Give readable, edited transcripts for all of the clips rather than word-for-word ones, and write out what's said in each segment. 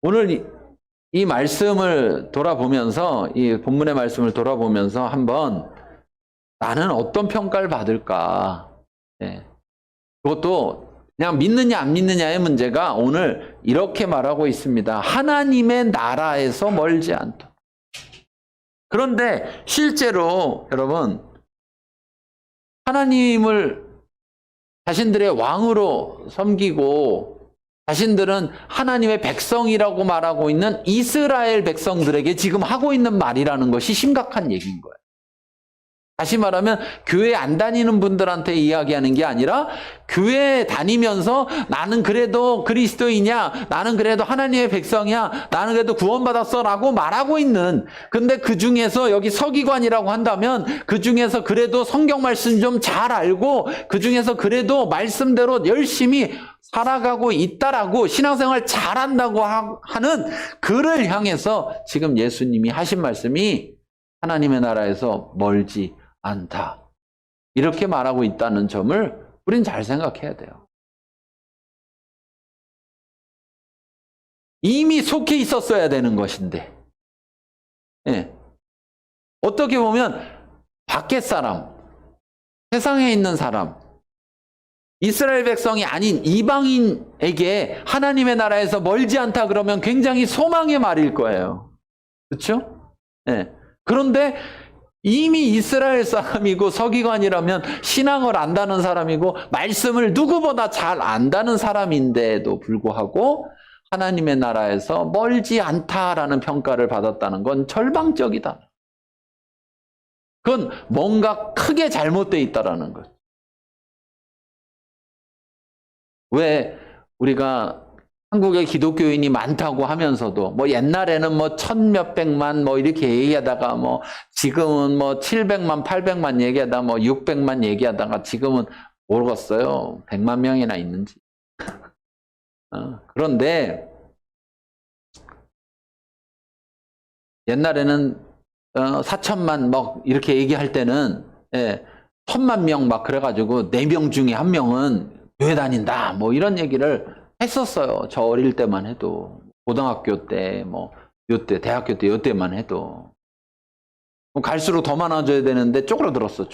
오늘 이 말씀을 돌아보면서, 이 본문의 말씀을 돌아보면서 한번 나는 어떤 평가를 받을까? 예. 그것도 그냥 믿느냐 안 믿느냐의 문제가 오늘 이렇게 말하고 있습니다. 하나님의 나라에서 멀지 않다. 그런데 실제로 여러분, 하나님을 자신들의 왕으로 섬기고 자신들은 하나님의 백성이라고 말하고 있는 이스라엘 백성들에게 지금 하고 있는 말이라는 것이 심각한 얘기인 거예요. 다시 말하면 교회 안 다니는 분들한테 이야기하는 게 아니라 교회 다니면서 나는 그래도 그리스도이냐, 나는 그래도 하나님의 백성이야, 나는 그래도 구원받았어 라고 말하고 있는, 근데 그 중에서 여기 서기관이라고 한다면 그 중에서 그래도 성경 말씀 좀 잘 알고 그 중에서 그래도 말씀대로 열심히 살아가고 있다라고 신앙생활 잘한다고 하는 그를 향해서 지금 예수님이 하신 말씀이 하나님의 나라에서 멀지 않다. 이렇게 말하고 있다는 점을 우린 잘 생각해야 돼요. 이미 속해 있었어야 되는 것인데, 예. 어떻게 보면 밖에 사람, 세상에 있는 사람, 이스라엘 백성이 아닌 이방인에게 하나님의 나라에서 멀지 않다 그러면 굉장히 소망의 말일 거예요. 그렇죠? 예. 그런데 이미 이스라엘 사람이고 서기관이라면 신앙을 안다는 사람이고 말씀을 누구보다 잘 안다는 사람인데도 불구하고 하나님의 나라에서 멀지 않다라는 평가를 받았다는 건 절망적이다. 그건 뭔가 크게 잘못되어 있다라는 것. 왜 우리가 한국에 기독교인이 많다고 하면서도 뭐 옛날에는 뭐 천몇백만 뭐 이렇게 얘기하다가 뭐 지금은 뭐 700만 800만 얘기하다 뭐 600만 얘기하다가 지금은 모르겠어요. 100만 명이나 있는지. 그런데 옛날에는 4천만 뭐 이렇게 얘기할 때는 1000만 명 막 그래가지고 4명 중에 1명은 교회 다닌다 뭐 이런 얘기를 했었어요. 저 어릴 때만 해도. 고등학교 때, 뭐, 요때, 대학교 때, 요때만 해도. 갈수록 더 많아져야 되는데 쪼그라들었어.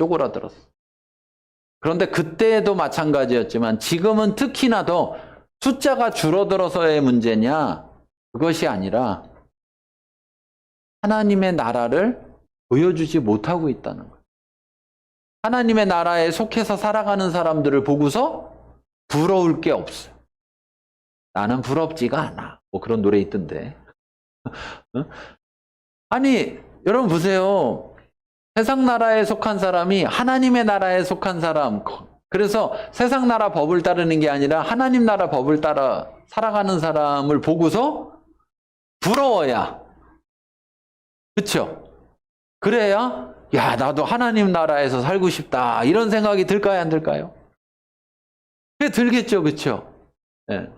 그런데 그때도 마찬가지였지만 지금은 특히나 더 숫자가 줄어들어서의 문제냐? 그것이 아니라 하나님의 나라를 보여주지 못하고 있다는 거예요. 하나님의 나라에 속해서 살아가는 사람들을 보고서 부러울 게 없어요. 나는 부럽지가 않아. 뭐 그런 노래 있던데. 아니, 여러분 보세요. 세상 나라에 속한 사람이 하나님의 나라에 속한 사람. 그래서 세상 나라 법을 따르는 게 아니라 하나님 나라 법을 따라 살아가는 사람을 보고서 부러워야. 그쵸? 그래야, 야, 나도 하나님 나라에서 살고 싶다. 이런 생각이 들까요, 안 들까요? 그게 들겠죠, 그쵸? 예.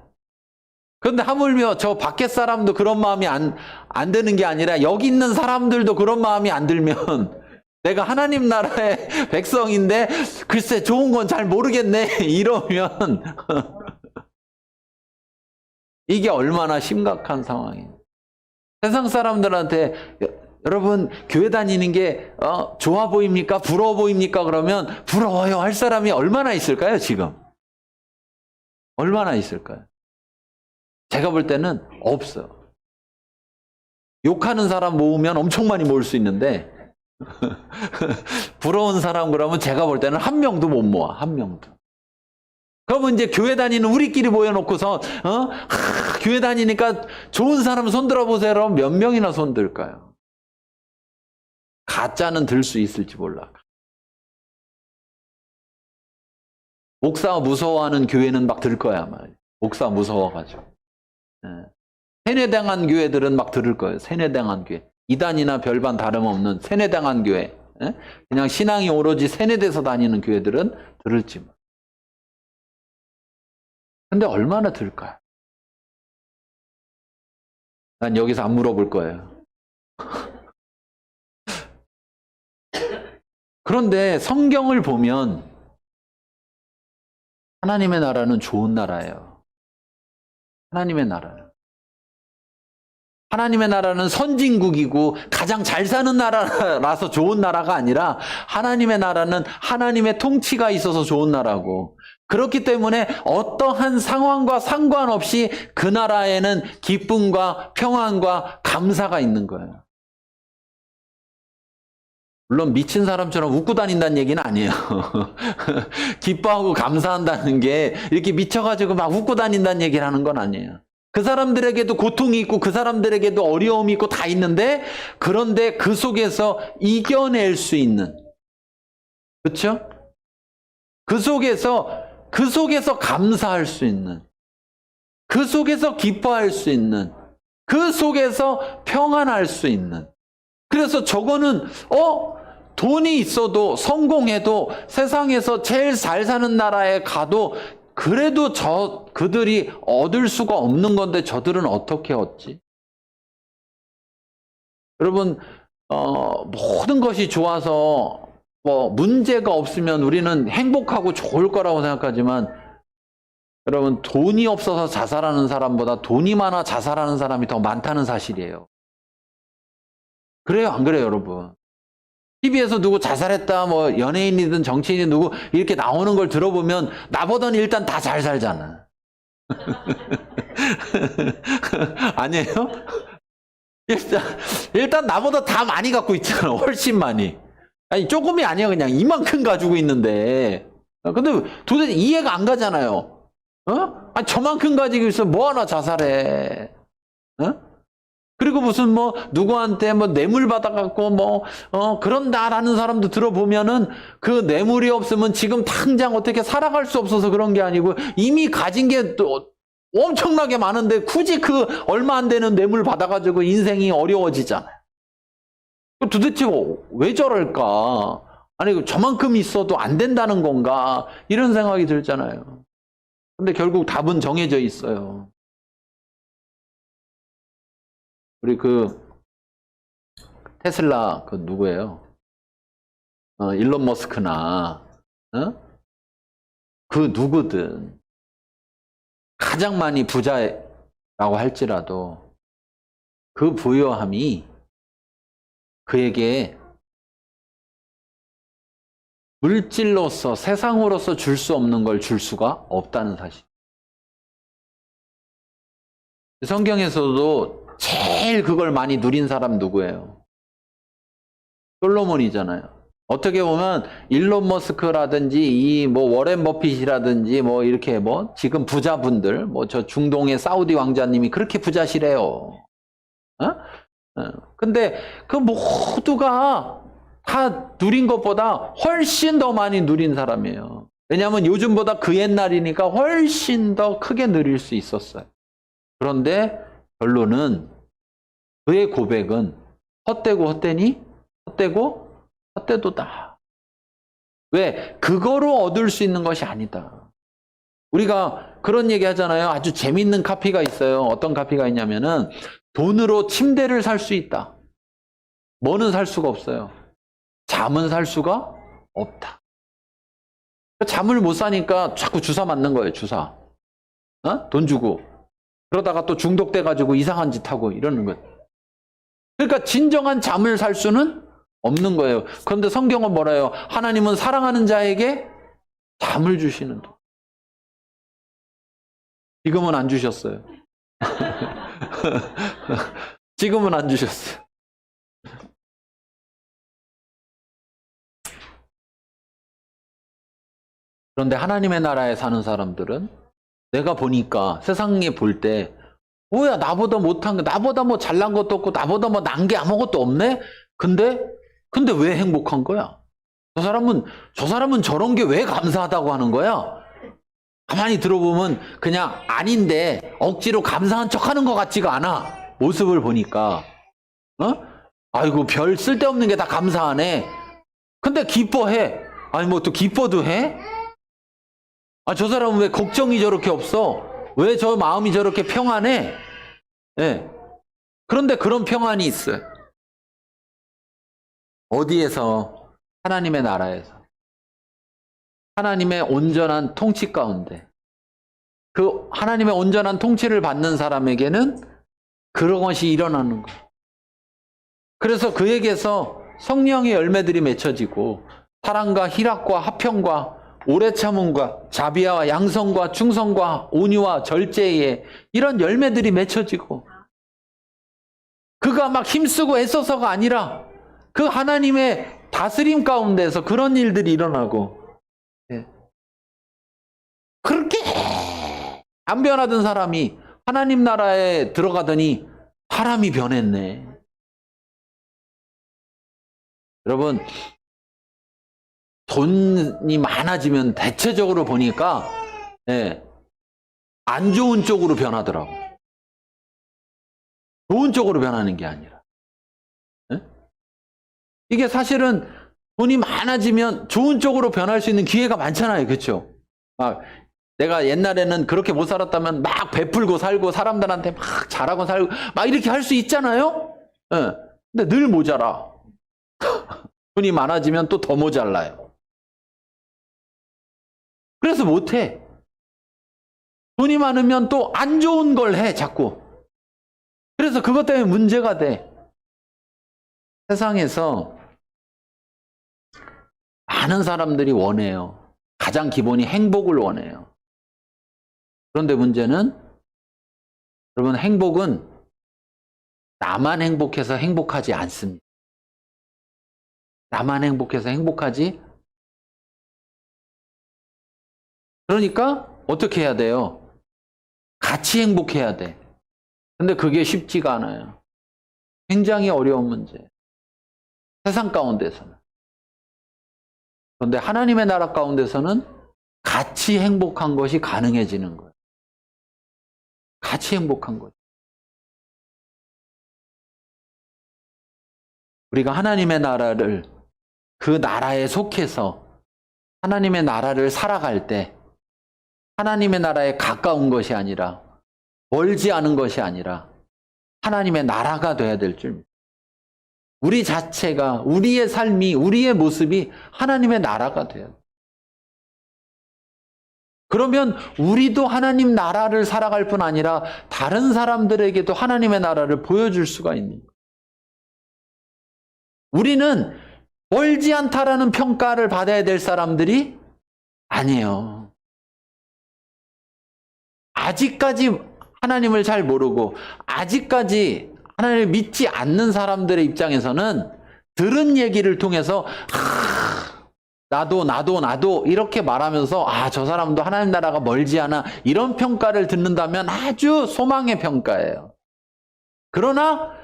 그런데 하물며 저 밖에 사람도 그런 마음이 안 드는 게 아니라 여기 있는 사람들도 그런 마음이 안 들면 내가 하나님 나라의 백성인데 글쎄 좋은 건 잘 모르겠네 이러면 이게 얼마나 심각한 상황이에요. 세상 사람들한테 여러분 교회 다니는 게 좋아 보입니까? 부러워 보입니까? 그러면 부러워요 할 사람이 얼마나 있을까요 지금? 얼마나 있을까요? 제가 볼 때는 없어요. 욕하는 사람 모으면 엄청 많이 모을 수 있는데 부러운 사람 그러면 제가 볼 때는 한 명도 못 모아. 한 명도. 그러면 이제 교회 다니는 우리끼리 모여놓고서 교회 다니니까 좋은 사람 손들어 보세요. 그러면 몇 명이나 손들까요? 가짜는 들 수 있을지 몰라. 목사 무서워하는 교회는 막 들 거야. 아마. 목사 무서워가지고. 세뇌당한 교회들은 막 들을 거예요. 세뇌당한 교회. 이단이나 별반 다름없는 세뇌당한 교회. 그냥 신앙이 오로지 세뇌돼서 다니는 교회들은 들을지. 근데 얼마나 들을까요? 난 여기서 안 물어볼 거예요. 그런데 성경을 보면 하나님의 나라는 좋은 나라예요. 하나님의 나라는. 하나님의 나라는 선진국이고 가장 잘 사는 나라라서 좋은 나라가 아니라 하나님의 나라는 하나님의 통치가 있어서 좋은 나라고, 그렇기 때문에 어떠한 상황과 상관없이 그 나라에는 기쁨과 평안과 감사가 있는 거예요. 물론 미친 사람처럼 웃고 다닌다는 얘기는 아니에요. 기뻐하고 감사한다는 게 이렇게 미쳐가지고 막 웃고 다닌다는 얘기를 하는 건 아니에요. 그 사람들에게도 고통이 있고 그 사람들에게도 어려움이 있고 다 있는데, 그런데 그 속에서 이겨낼 수 있는, 그렇죠? 그 속에서 감사할 수 있는, 그 속에서 기뻐할 수 있는, 그 속에서 평안할 수 있는. 그래서 저거는 돈이 있어도 성공해도 세상에서 제일 잘 사는 나라에 가도 그래도 그들이 얻을 수가 없는 건데 저들은 어떻게 얻지? 여러분, 모든 것이 좋아서 문제가 없으면 우리는 행복하고 좋을 거라고 생각하지만, 여러분, 돈이 없어서 자살하는 사람보다 돈이 많아 자살하는 사람이 더 많다는 사실이에요. 그래요, 안 그래요, 여러분? TV에서 누구 자살했다, 연예인이든 정치인이든 누구 이렇게 나오는 걸 들어보면 나보다는 일단 다 잘 살잖아. 아니에요? 일단 나보다 다 많이 갖고 있잖아. 훨씬 많이. 아니, 조금이 아니야. 그냥 이만큼 가지고 있는데. 근데 도대체 이해가 안 가잖아요. 아니, 저만큼 가지고 있어 뭐 하나 자살해. 그리고 무슨 누구한테 뇌물 받아갖고 그런다라는 사람도 들어보면은 그 뇌물이 없으면 지금 당장 어떻게 살아갈 수 없어서 그런 게 아니고 이미 가진 게 또 엄청나게 많은데 굳이 그 얼마 안 되는 뇌물 받아가지고 인생이 어려워지잖아요. 도대체 왜 저럴까? 아니, 저만큼 있어도 안 된다는 건가? 이런 생각이 들잖아요. 근데 결국 답은 정해져 있어요. 우리 테슬라 누구예요? 일론 머스크나 그 누구든 가장 많이 부자라고 할지라도 그 부유함이 그에게 물질로서 세상으로서 줄 수 없는 걸 줄 수가 없다는 사실. 성경에서도 제일 그걸 많이 누린 사람 누구예요? 솔로몬이잖아요. 어떻게 보면 일론 머스크라든지 워렌 버핏이라든지 이렇게 지금 부자분들, 저 중동의 사우디 왕자님이 그렇게 부자시래요. 근데 그 모두가 다 누린 것보다 훨씬 더 많이 누린 사람이에요. 왜냐하면 요즘보다 그 옛날이니까 훨씬 더 크게 누릴 수 있었어요. 그런데 결론은 그의 고백은 헛되고 헛되니? 헛되고 헛되도다. 왜? 그거로 얻을 수 있는 것이 아니다. 우리가 그런 얘기 하잖아요. 아주 재밌는 카피가 있어요. 어떤 카피가 있냐면은 돈으로 침대를 살 수 있다. 뭐는 살 수가 없어요. 잠은 살 수가 없다. 잠을 못 사니까 자꾸 주사 맞는 거예요. 주사. 돈 주고. 그러다가 또 중독돼가지고 이상한 짓 하고 이러는 거예요. 그러니까 진정한 잠을 살 수는 없는 거예요. 그런데 성경은 뭐래요? 하나님은 사랑하는 자에게 잠을 주시는 돈. 지금은 안 주셨어요. 지금은 안 주셨어요. 그런데 하나님의 나라에 사는 사람들은 내가 보니까 세상에 볼 때 뭐야, 나보다 못한 거, 나보다 잘난 것도 없고 나보다 난 게 아무것도 없네? 근데 왜 행복한 거야? 저 사람은 저런 게 왜 감사하다고 하는 거야? 가만히 들어보면 그냥 아닌데 억지로 감사한 척 하는 것 같지가 않아. 모습을 보니까. 아이고, 별 쓸데없는 게 다 감사하네. 근데 기뻐해. 아니, 또 기뻐도 해? 저 사람은 왜 걱정이 저렇게 없어? 왜 저 마음이 저렇게 평안해? 네. 그런데 그런 평안이 있어요. 어디에서? 하나님의 나라에서. 하나님의 온전한 통치 가운데. 그 하나님의 온전한 통치를 받는 사람에게는 그런 것이 일어나는 거예요. 그래서 그에게서 성령의 열매들이 맺혀지고 사랑과 희락과 화평과 오래 참음과 자비와 양성과 충성과 온유와 절제에 이런 열매들이 맺혀지고 그가 막 힘쓰고 애써서가 아니라 그 하나님의 다스림 가운데서 그런 일들이 일어나고 그렇게 안 변하던 사람이 하나님 나라에 들어가더니 사람이 변했네. 여러분, 돈이 많아지면 대체적으로 보니까 안 좋은 쪽으로 변하더라고. 좋은 쪽으로 변하는 게 아니라. 이게 사실은 돈이 많아지면 좋은 쪽으로 변할 수 있는 기회가 많잖아요. 그렇죠? 내가 옛날에는 그렇게 못 살았다면 막 베풀고 살고 사람들한테 막 잘하고 살고 막 이렇게 할 수 있잖아요. 근데 늘 모자라. 돈이 많아지면 또 더 모자라요. 그래서 못해. 돈이 많으면 또 안 좋은 걸 해, 자꾸. 그래서 그것 때문에 문제가 돼. 세상에서 많은 사람들이 원해요. 가장 기본이 행복을 원해요. 그런데 문제는 여러분, 행복은 나만 행복해서 행복하지 않습니다. 나만 행복해서 행복하지? 그러니까 어떻게 해야 돼요? 같이 행복해야 돼. 근데 그게 쉽지가 않아요. 굉장히 어려운 문제. 세상 가운데서는. 그런데 하나님의 나라 가운데서는 같이 행복한 것이 가능해지는 거예요. 같이 행복한 것. 우리가 하나님의 나라를 그 나라에 속해서 하나님의 나라를 살아갈 때 하나님의 나라에 가까운 것이 아니라 멀지 않은 것이 아니라 하나님의 나라가 돼야 될 줄. 우리 자체가 우리의 삶이 우리의 모습이 하나님의 나라가 돼야 돼. 그러면 우리도 하나님 나라를 살아갈 뿐 아니라 다른 사람들에게도 하나님의 나라를 보여줄 수가 있는 거예요. 우리는 멀지 않다라는 평가를 받아야 될 사람들이 아니에요. 아직까지 하나님을 잘 모르고 아직까지 하나님을 믿지 않는 사람들의 입장에서는 들은 얘기를 통해서 나도 이렇게 말하면서 저 사람도 하나님 나라가 멀지 않아 이런 평가를 듣는다면 아주 소망의 평가예요. 그러나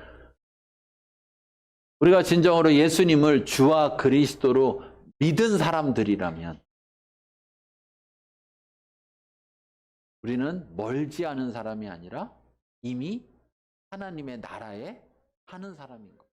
우리가 진정으로 예수님을 주와 그리스도로 믿은 사람들이라면 우리는 멀지 않은 사람이 아니라 이미 하나님의 나라에 사는 사람인 거예요.